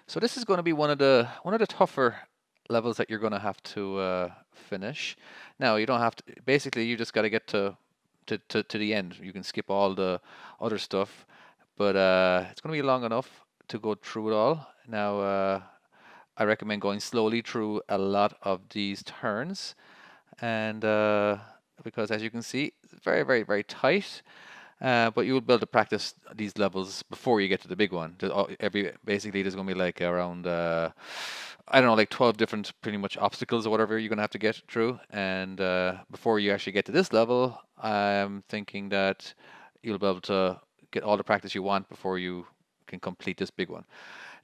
So this is going to be one of the tougher levels that you're going to have to finish. Now you don't have to. Basically, you just got to get to the end. You can skip all the other stuff, but it's going to be long enough to go through it all. Now I recommend going slowly through a lot of these turns, and because as you can see, it's very, very, very tight. But you will be able to practice these levels before you get to the big one. Basically, there's going to be like around I don't know, like 12 different pretty much obstacles or whatever you're going to have to get through. And before you actually get to this level, I'm thinking that you'll be able to get all the practice you want before you can complete this big one.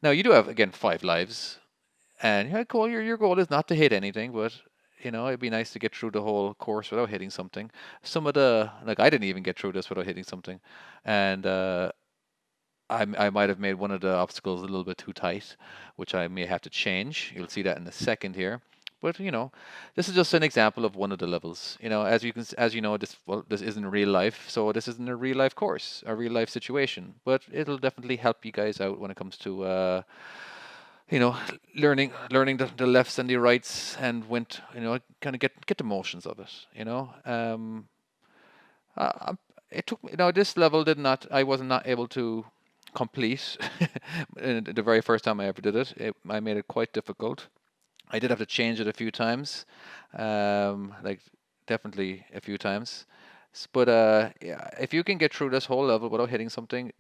Now you do have again 5 lives, and yeah, cool. Your goal is not to hit anything, but it'd be nice to get through the whole course without hitting something. Some of the like I didn't even get through this without hitting something, and I might have made one of the obstacles a little bit too tight, which I may have to change. You'll see that in a second here. But this is just an example of one of the levels. As you know, this isn't real life, so this isn't a real life course, a real life situation. But it'll definitely help you guys out when it comes to you know, learning the lefts and the rights, and went, kind of get the motions of it. Uh, it took me, this level did not, I was not able to complete the very first time I ever did it. I made it quite difficult. I did have to change it a few times, like definitely a few times. But yeah, if you can get through this whole level without hitting something,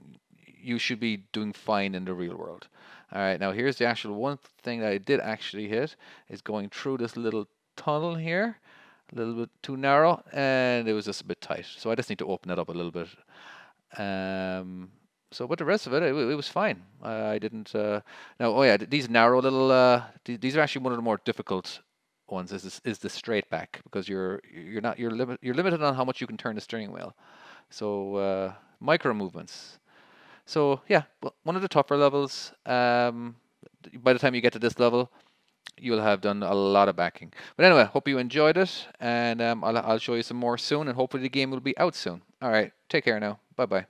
you should be doing fine in the real world. All right, now here's the actual one thing that I did actually hit is going through this little tunnel here, a little bit too narrow, and it was just a bit tight. So I just need to open it up a little bit. So, but the rest of it was fine. I didn't. Now, oh yeah, these narrow little. These are actually one of the more difficult ones. Is the straight back, because you're limited on how much you can turn the steering wheel. So micro movements. So yeah, one of the tougher levels. By the time you get to this level, you'll have done a lot of backing. But anyway, hope you enjoyed it, and I'll show you some more soon, and hopefully the game will be out soon. All right, take care now. Bye bye.